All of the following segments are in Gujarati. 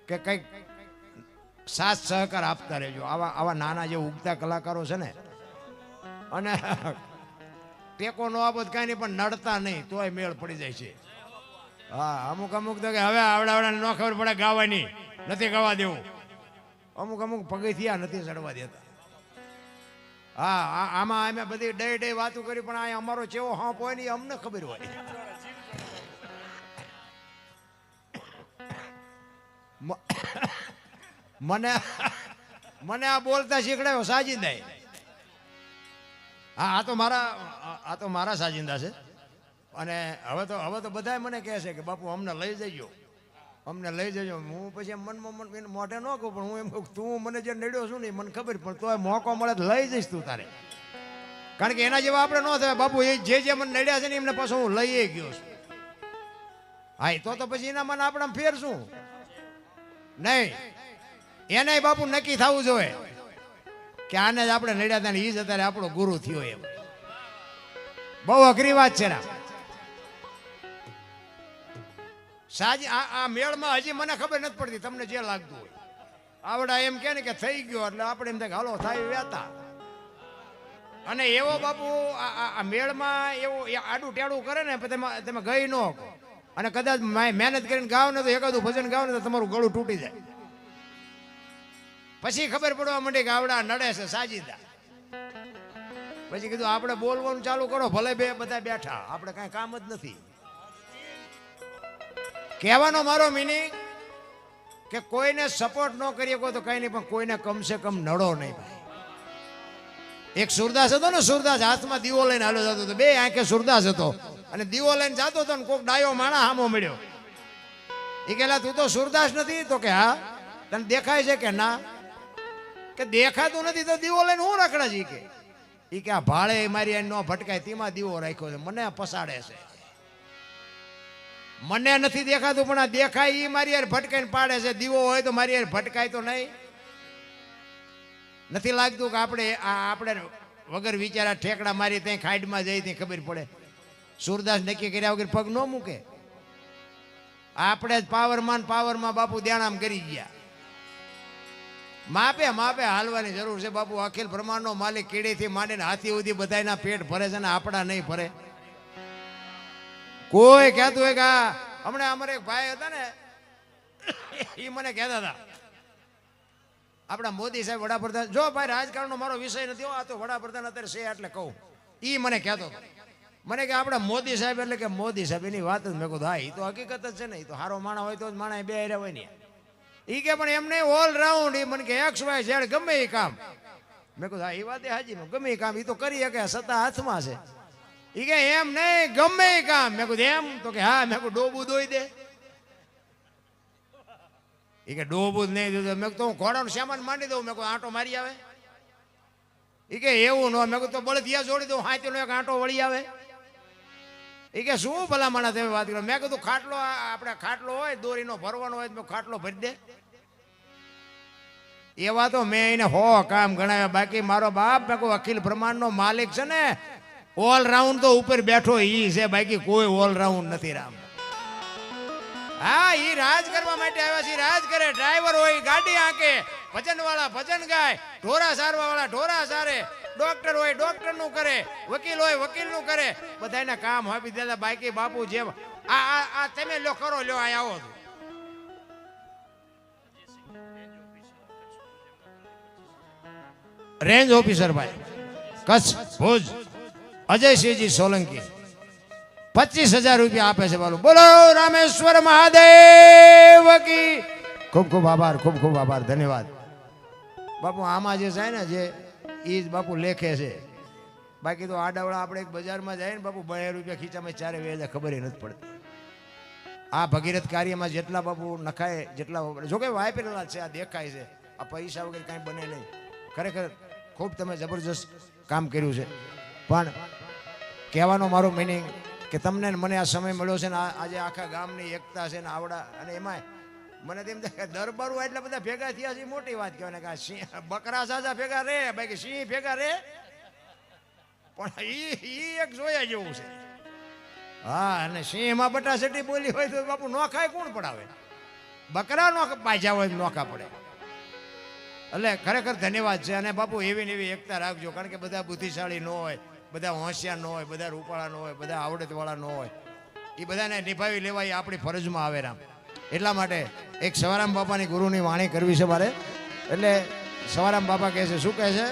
કે કંઈક સાથ સહકાર આપતા રહેજો. આવા આવા નાના જે ઉગતા કલાકારો છે ને, અને ટેકો નો આપો કાંઈ નહીં, પણ નડતા નહીં તોય મેળ પડી જાય છે. હા, અમુક અમુક તો કે હવે આવડાવડાને ન ખબર પડે ગાવાની, નથી ગાવા દેવું. અમુક અમુક પગથિયા નથી ચડવા દેતા. હા, આમાં અમે બધી ડે વાતો કરી, પણ આ અમારો ચેવો હાંપ હોય ને અમને ખબર હોય. મને મને આ બોલતા શીખડાયો સાજિંદા. હા, આ તો મારા સાજિંદા છે. અને હવે તો બધા મને કહે છે કે બાપુ અમને લઈ જજો, અમને લઈ જજો. હું પછી મનમાં મોઢે ન કહું, પણ હું એમ કહું તું મને જે નડ્યો છું ને મને ખબર, પણ તોય મોકો મળે તો લઈ જઈશ તું તારે. કારણ કે એના જેવા આપણે ન થાય બાપુ. એ જે મને નડ્યા છે ને એમને પાછું હું લઈ ગયો છું. હા, તો પછી એના મને આપણે ફેર શું નહીં. એને બાપુ નક્કી થવું જોઈએ કે આને જ આપણે નડ્યા હતા ને એ જ અત્યારે આપણો ગુરુ થયો. એમ બહુ અઘરી વાત છે ને સાજી. આ મેળમાં હજી મને ખબર નથી પડતી, તમને જે લાગતું હોય. આવડા એમ કે ને કે થઈ ગયો એટલે આપણે એમ થાય હાલો થાય વ્યાતા. અને એવો બાપુ આ મેળમાં એવું આડું ટેડું કરે ને તમે ગઈ ન હકો. અને કદાચ મહેનત કરીને ગાવ ને તો એકાદું ભજન ગાવ ને તો તમારું ગળું તૂટી જાય. પછી ખબર પડવા માંડી કે આવડા નડે છે સાજીદા. પછી કીધું આપણે બોલવાનું ચાલુ કરો, ભલે બધા બેઠા, આપણે કાંઈ કામ જ નથી. કહેવાનો મારો મિનિંગ કે કોઈને સપોર્ટ ન કરી શકો તો કઈ નહીં, પણ કોઈને કમસે કમ નડો નહીં. ભાઈ, એક સુરદાસ હતો ને, સુરદાસ હાથમાં દીવો લઈને હાલો જતો હતો, બે આંખે સુરદાસ હતો, અને દીવો લઈને જતો હતો ને કોક ડાયો માણા હામો મળ્યો. એ કહેલા તું તો સુરદાસ નથી? તો કે હા. તને દેખાય છે કે ના? કે દેખાતું નથી તો દીવો લઈને હું રખડા છી. કે એ કે આ ભાડે મારી ન ભટકાય તેમાં દીવો રાખ્યો છે, મને પસાડે છે. મને નથી દેખાતું, પણ આ દેખાય એ મારી યાર ભટકાઈને પાડે છે. દીવો હોય તો મારી યાર ભટકાય તો નહીં. નથી લાગતું કે આપણે વગર વિચારા ઠેકડા મારી ત્યાં ખાઈડમાં જઈ ત્યાં ખબર પડે. સુરદાસ નક્કી કર્યા વગર પગ ન મૂકે. આપણે જ પાવરમાં બાપુ ધ્યાન કરી ગયા. માપે હાલવાની જરૂર છે બાપુ. અખિલ બ્રહ્માંડનો માલિક કીડીથી માંડીને હાથી સુધી બધાના પેટ ભરે છે ને આપણા નહીં ભરે. કોઈ કહેતું હોય કે હમણાં અમારે એક ભાઈ હતા ને, એ મને કહેતા હતા આપણા મોદી સાહેબ વડાપ્રધાન. જો ભાઈ રાજકારણનો મારો વિષય નથી, આ તો વડાપ્રધાન અત્યારે છે એટલે કહું. એ મને કહેતો મને કે આપણા મોદી સાહેબ એટલે કે મોદી સાહેબ એની વાત જ. મેં કહું હા, એ તો હકીકત જ છે ને. એ તો સારો માણસ હોય તો જ માણસ બે હારે હોય ને. એ કે પણ એમને ઓલરાઉન્ડ, એ મને કે XY Z ગમે એ કામ. મેં કહું હા, એ વાત હાજી, ગમે એ કામ એ તો કરી શકે, સત્તા હાથમાં છે. એ કે એમ નહીં, ગમે એ કામ. મેં કહું એમ? તો કે હા. મેં કહું ડોબું દોઈ દે. એ કે ડોબું જ નહીં દીધું. મેં કહું ઘોડાનું સામાન માંડી દઉં. મેં કહું આંટો મારી આવે. એ કે એવું ન. મેં કહું તો બળદિયા જોડી દઉં, હાથીનો એક આંટો વળી આવે. એ કે શું ભલા માણસ એવી વાત કરો. મેં કીધું ખાટલો, આપણે ખાટલો હોય દોરીનો ભરવાનો હોય તો ખાટલો ભરી દે. એવા તો મેં એને કામ ગણાવ્યા. બાકી મારો બાપ મેં કહું અખિલ બ્રહ્માંડનો માલિક છે ને, ઓલરાઉન્ડ તો ઉપર બેઠો ઈ છે, બાકી કોઈ ઓલરાઉન્ડ નથી. રામ હા, ઈ રાજ કરવા માટે આવ્યા છે. રાજ કરે. ડ્રાઈવર હોય ગાડી હાંકે, ભજન વાળા ભજન ગાય, ઢોરા સારવા વાળા ઢોરા સારે, ડોક્ટર હોય ડોક્ટર નું કરે, વકીલ હોય વકીલ નું કરે. બધાને કામ આપી દેતા. બાકી બાપુ જેમ આ તમે લો કરો, લ્યો આ આવો છો. રેન્જ ઓફિસર ભાઈ કચ્છ ભુજ અજયસિંહજી સોલંકી 25,000 રૂપિયા આપે છે. બોલો રામેશ્વર મહાદેવ કી. ખૂબ ખૂબ આભાર, ખૂબ ખૂબ આભાર, ધન્યવાદ બાપુ. આમાં જે છે ને જે એ જ બાપુ લેખે છે. બાકી તો આડાવડા આપણે એક બજારમાં જાય ને બાપુ 2 રૂપિયા ખીચામાં ચારે વેચે ખબર નથી પડતી. આ ભગીરથ કાર્યમાં જેટલા બાપુ નખાય, જેટલા જોકે વાપરેલા છે, આ દેખાય છે. આ પૈસા વગર કાંઈ બને નહીં. ખરેખર ખૂબ તમે જબરજસ્ત કામ કર્યું છે. પણ કહેવાનો મારો મિનિંગ કે તમને મને આ સમય મળ્યો છે ને, આજે આખા ગામની એકતા છે ને આવડા. અને એમાં મને તેમ થાય કે દરબારો એટલા બધા ભેગા થયા છે, મોટી વાત કહેવાય ને. કે સિંહ બકરા સાજા ભેગા રે, બાકી સિંહ ભેગા રે, પણ ઈ એક જોયા જેવું છે. હા, અને સિંહમાં બટાસટી બોલી હોય તો બાપુ ન ખાય કોણ પડાવે? બકરા નો પાછા હોય નોખા પડે. એટલે ખરેખર ધન્યવાદ છે. અને બાપુ એવી ને એવી એકતા રાખજો, કારણ કે બધા બુદ્ધિશાળી ન હોય, બધા હોશિયાર ન હોય, બધા રૂપાળા ન હોય, બધા આવડતવાળા ન હોય. એ બધાને નિભાવી લેવા એ આપણી ફરજમાં આવે રામ. એટલા માટે એક સવારામ બાપાની ગુરુની વાણી કરવી છે મારે. એટલે સવારામ બાપા કહે છે, શું કહે છે?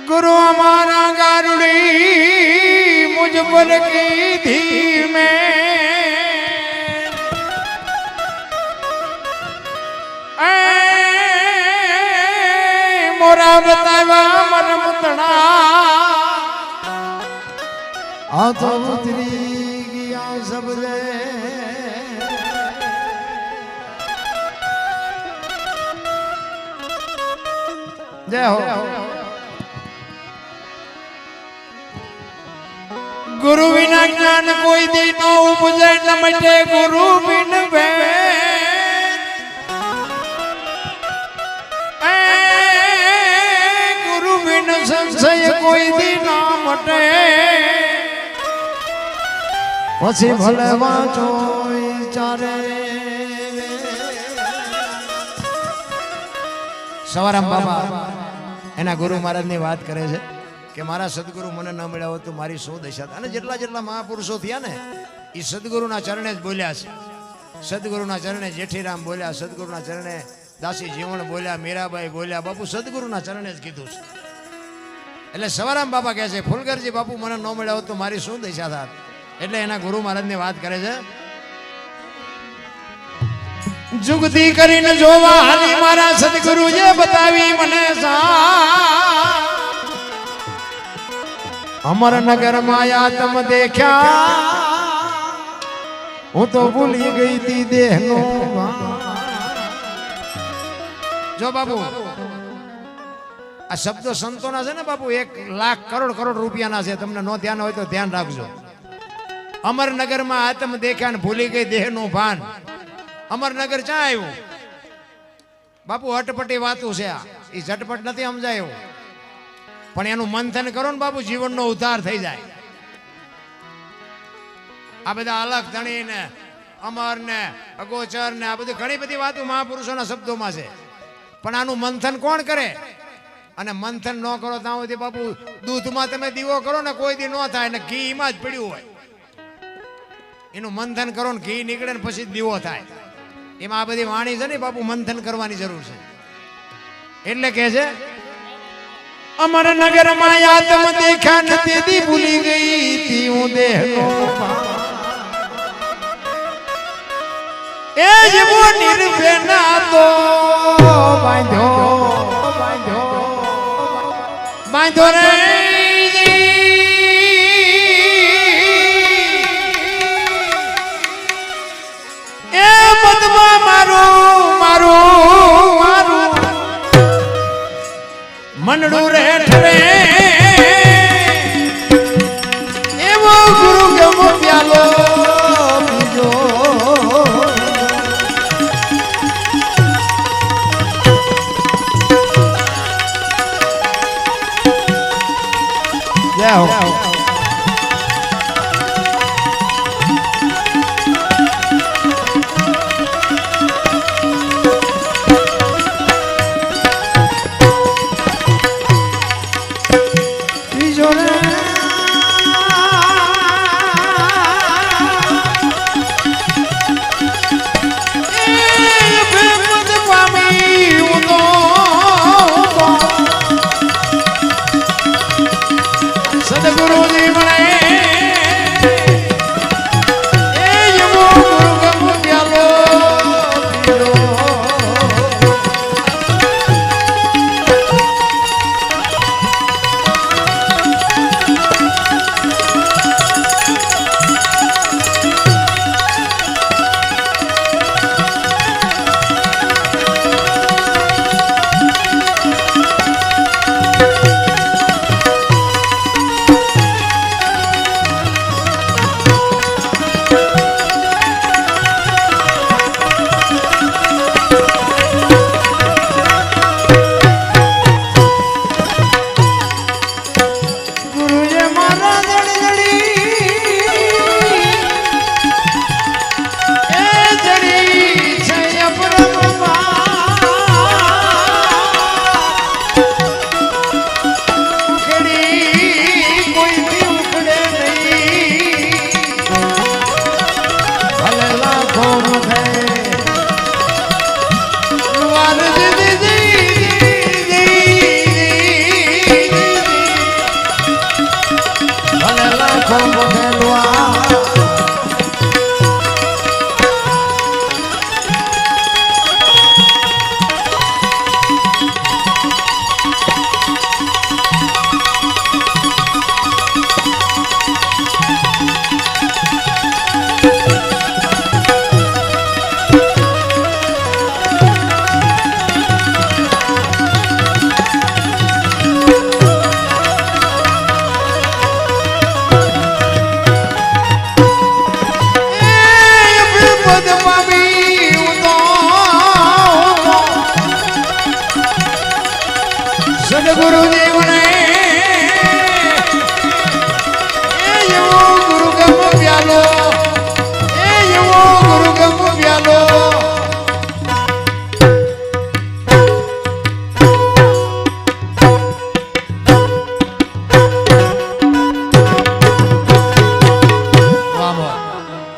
गुरु हमारा गारुड़ी मुझ पर की थी में मोरा बतावा मन मुतना आ तो उतरी गया सब रे जय हो। गुरु बिना ज्ञान कोई दी नो उपजे न मटे गुरु बिन गुरु बिन संशय कोई दी ना मटे પછી ભલે વાંચો ચારે. સવારામ બાબા એના ગુરુ મહારાજની વાત કરે છે કે મારા સદગુરુ મને ન મળ્યા હોત તો મારી શું દશા. અને જેટલા જેટલા મહાપુરુષો થયા ને એ સદગુરુના ચરણે જ બોલ્યા છે. સદગુરુના ચરણે જેઠીરામ બોલ્યા, સદગુરુના ચરણે દાસી જીવણ બોલ્યા, મીરાબાઈ બોલ્યા, બાપુ સદગુરુના ચરણે જ કીધું છે. એટલે સવારામ બાપા કહે છે ફુલગરજી બાપુ મને ન મળ્યા હોત તો મારી શું દશા થાત. એટલે એના ગુરુ મહારાજની વાત કરે છે. જુગતી કરીને જોવા હાલી મારા સદગુરુએ બતાવી મને અમરનગર માયા તમ દેખ્યા હું તો ભૂલી ગઈ તી દેહનો. જો બાપુ આ શબ્દો સંતોના છે ને બાપુ, 1 લાખ કરોડ રૂપિયાના છે. તમને નો ધ્યાન હોય તો ધ્યાન રાખજો. અમરનગરમાં આત્મ દેખ્યા ને ભૂલી ગઈ દેહનું ભાન. અમરનગર ક્યાં આવ્યું બાપુ? અટપટી વાતું છે આ, એ ઝટપટ નથી સમજાય એવું. પણ એનું મંથન કરો ને બાપુ, જીવનનો ઉદ્ધાર થઈ જાય. આ બધા અલગ ધણી ને અમર ને અગોચર ને આ બધી ઘણી બધી વાતો મહાપુરુષોના શબ્દોમાં છે. પણ આનું મંથન કોણ કરે? અને મંથન ન કરો ત્યાં સુધી બાપુ દૂધમાં તમે દીવો કરો ને કોઈ દી ન થાય, ને ઘી એમાં જ પડ્યું હોય. એનું મંથન કરો ને ઘી નીકળે ને પછી દીવો થાય. એમાં આ બધી વાણી છે ને બાપુ, મંથન કરવાની જરૂર છે. એટલે કે છે અમરનગર માં આત્મ દેખ્યા ને તેથી ભૂલી ગઈ તી હું દેહનો એ જેવો નિર્ભેના તો બાંધ્યો રે એ પદમાં મારું મનડું રેઠ રે એવો ગુરુ ગમો પ્યાલો બીજો જય હો.